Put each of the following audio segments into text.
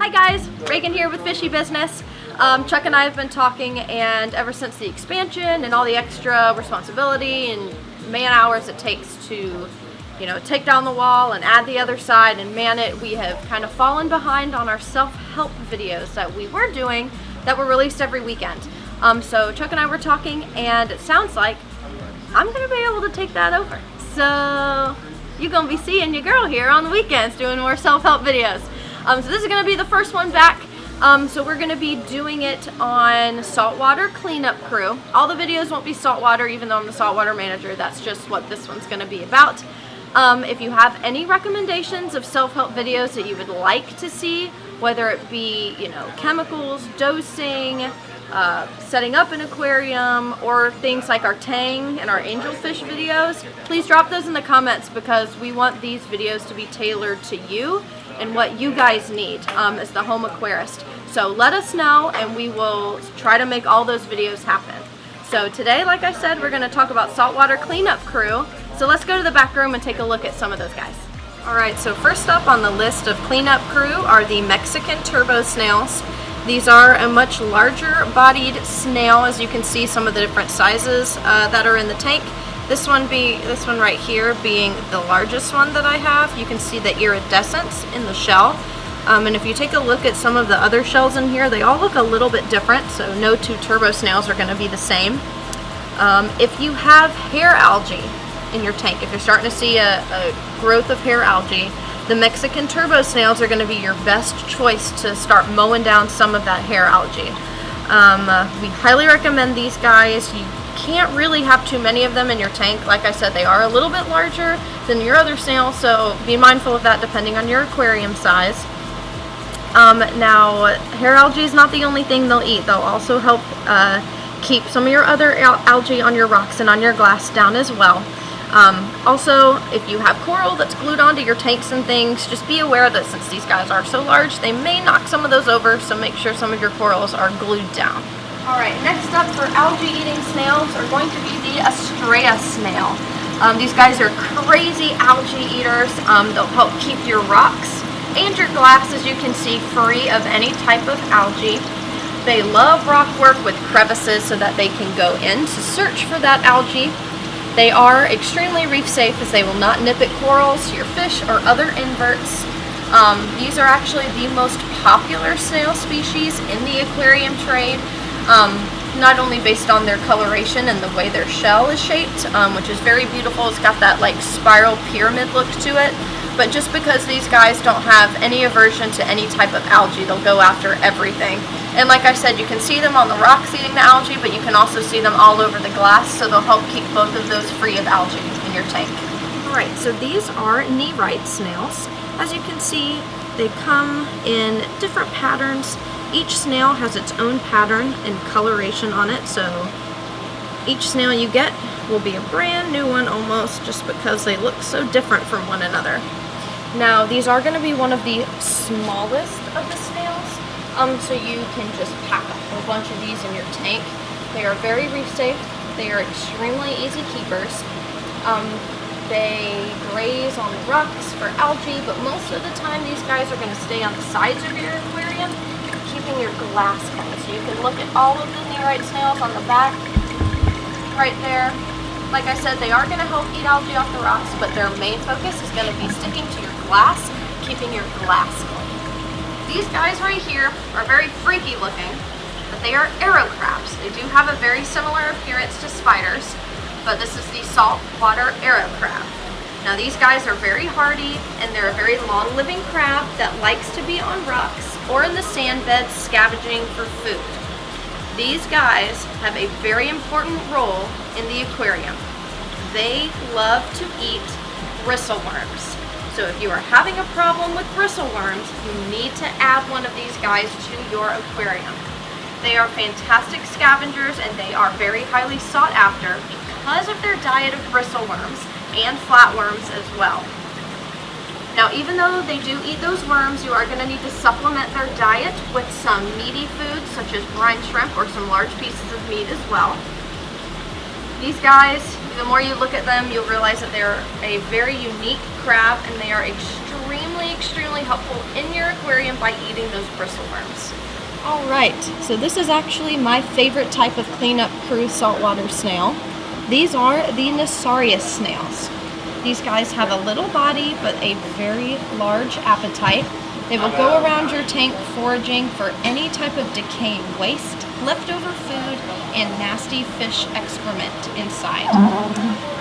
Hi guys, Reagan here with Fishy Business. Chuck and I have been talking, and ever since the expansion and all the extra responsibility and man hours it takes to, take down the wall and add the other side and man it, we have kind of fallen behind on our self-help videos that we were doing that were released every weekend. So Chuck and I were talking, and it sounds like I'm going to be able to take that over. So you're going to be seeing your girl here on the weekends doing more self-help videos. So this is going to be the first one back. So we're going to be doing it on saltwater cleanup crew. All the videos won't be saltwater, even though I'm the saltwater manager. That's just what this one's going to be about. If you have any recommendations of self-help videos that you would like to see, whether it be, chemicals, dosing, setting up an aquarium, or things like our tang and our angelfish videos, please drop those in the comments, because we want these videos to be tailored to you and what you guys need as the home aquarist. So let us know, and we will try to make all those videos happen. So today, like I said, we're going to talk about saltwater cleanup crew. So let's go to the back room and take a look at some of those guys. Alright, so first up on the list of cleanup crew are the Mexican turbo snails. These are a much larger bodied snail, as you can see some of the different sizes that are in the tank. This one right here being the largest one that I have. You can see the iridescence in the shell. And if you take a look at some of the other shells in here, they all look a little bit different, so no two turbo snails are going to be the same. If you have hair algae in your tank, if you're starting to see a growth of hair algae, the Mexican turbo snails are going to be your best choice to start mowing down some of that hair algae. We highly recommend these guys. You can't really have too many of them in your tank. Like I said, they are a little bit larger than your other snails, so be mindful of that depending on your aquarium size. Now, hair algae is not the only thing they'll eat. They'll also help keep some of your other algae on your rocks and on your glass down as well. Also, if you have coral that's glued onto your tanks and things, just be aware that since these guys are so large, they may knock some of those over, so make sure some of your corals are glued down. Alright, next up for algae-eating snails are going to be the Estrella Snail. These guys are crazy algae eaters. They'll help keep your rocks and your glass, as you can see, free of any type of algae. They love rock work with crevices so that they can go in to search for that algae. They are extremely reef safe, as they will not nip at corals, your fish, or other inverts. These are actually the most popular snail species in the aquarium trade, not only based on their coloration and the way their shell is shaped, which is very beautiful. It's got that like spiral pyramid look to it, but just because these guys don't have any aversion to any type of algae, they'll go after everything. And like I said, you can see them on the rocks eating the algae, but you can also see them all over the glass, so they'll help keep both of those free of algae in your tank. Alright, so these are knee-right snails. As you can see, they come in different patterns. Each snail has its own pattern and coloration on it, so each snail you get will be a brand new one almost, just because they look so different from one another. Now, these are going to be one of the smallest of the snails. So you can just pack a whole bunch of these in your tank. They are very reef safe. They are extremely easy keepers. They graze on the rocks for algae, but most of the time these guys are going to stay on the sides of your aquarium, keeping your glass clean. So you can look at all of the knee-right snails on the back, right there. Like I said, they are going to help eat algae off the rocks, but their main focus is going to be sticking to your glass, keeping your glass clean. These guys right here are very freaky looking, but they are Aero Crabs. They do have a very similar appearance to spiders, but this is the saltwater Aero Crab. Now these guys are very hardy, and they're a very long-living crab that likes to be on rocks or in the sand beds scavenging for food. These guys have a very important role in the aquarium. They love to eat bristleworms. So if you are having a problem with bristleworms, you need to add one of these guys to your aquarium. They are fantastic scavengers, and they are very highly sought after because of their diet of bristleworms and flatworms as well. Now, even though they do eat those worms, you are going to need to supplement their diet with some meaty foods such as brine shrimp or some large pieces of meat as well. These guys, the more you look at them, you'll realize that they're a very unique crab, and they are extremely extremely helpful in your aquarium by eating those bristleworms. Alright, so this is actually my favorite type of cleanup crew saltwater snail. These are the Aero snails. These guys have a little body but a very large appetite. They will go around your tank foraging for any type of decaying waste, leftover food, and nasty fish excrement inside.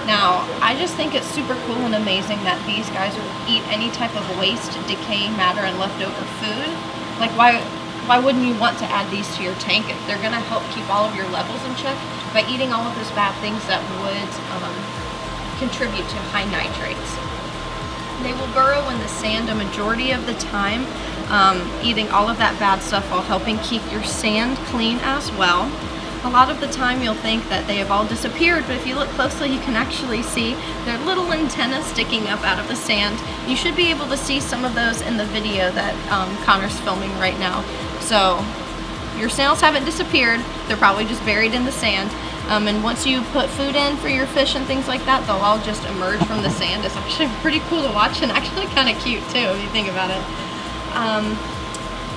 Now, I just think it's super cool and amazing that these guys will eat any type of waste, decaying matter, and leftover food. Like, why wouldn't you want to add these to your tank if they're going to help keep all of your levels in check by eating all of those bad things that would contribute to high nitrates. They will burrow in the sand a majority of the time, eating all of that bad stuff while helping keep your sand clean as well. A lot of the time you'll think that they have all disappeared, but if you look closely you can actually see their little antennas sticking up out of the sand. You should be able to see some of those in the video that Connor's filming right now. So your snails haven't disappeared, they're probably just buried in the sand. And once you put food in for your fish and things like that, they'll all just emerge from the sand. It's actually pretty cool to watch and actually kind of cute too if you think about it.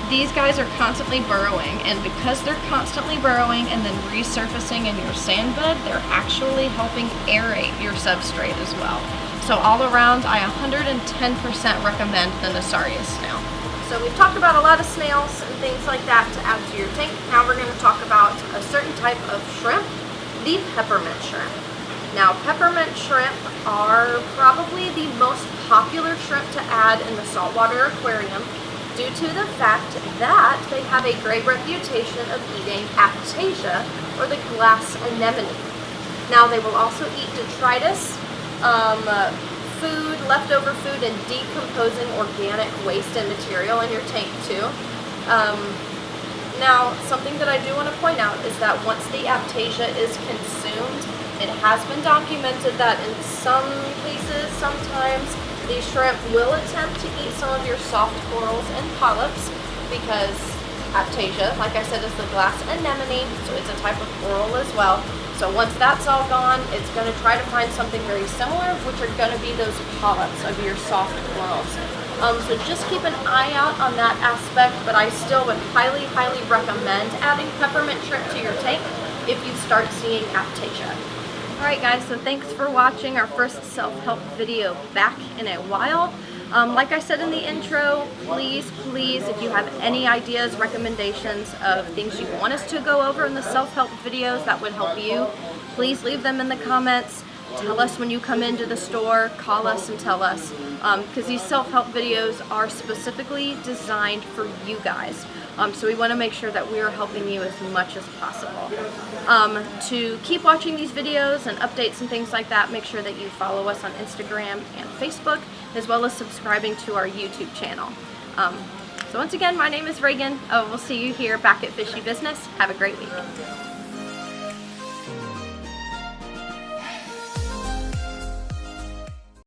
These guys are constantly burrowing, and because they're constantly burrowing and then resurfacing in your sand bed, they're actually helping aerate your substrate as well. So all around, I 110% recommend the Aero snail. So we've talked about a lot of snails and things like that to add to your tank. Now we're going to talk about a certain type of shrimp, the peppermint shrimp. Now, peppermint shrimp are probably the most popular shrimp to add in the saltwater aquarium due to the fact that they have a great reputation of eating Aptasia, or the glass anemone. Now, they will also eat detritus, food, leftover food, and decomposing organic waste and material in your tank too. Now, something that I do want to point out is that once the Aptasia is consumed, it has been documented that in some cases, sometimes, the shrimp will attempt to eat some of your soft corals and polyps because Aptasia, like I said, is the glass anemone, so it's a type of coral as well. So once that's all gone, it's going to try to find something very similar, which are going to be those polyps of your soft corals. So just keep an eye out on that aspect, but I still would highly, highly recommend adding peppermint shrimp to your tank if you start seeing Aptasia. Alright guys, so thanks for watching our first self-help video back in a while. Like I said in the intro, please, if you have any ideas, recommendations of things you want us to go over in the self-help videos that would help you, please leave them in the comments. Tell us when you come into the store, call us and tell us, because these self-help videos are specifically designed for you guys. So we want to make sure that we are helping you as much as possible. To keep watching these videos and updates and things like that, make sure that you follow us on Instagram and Facebook, as well as subscribing to our YouTube channel. So once again, my name is Reagan. We'll see you here back at Fishy Business. Have a great week.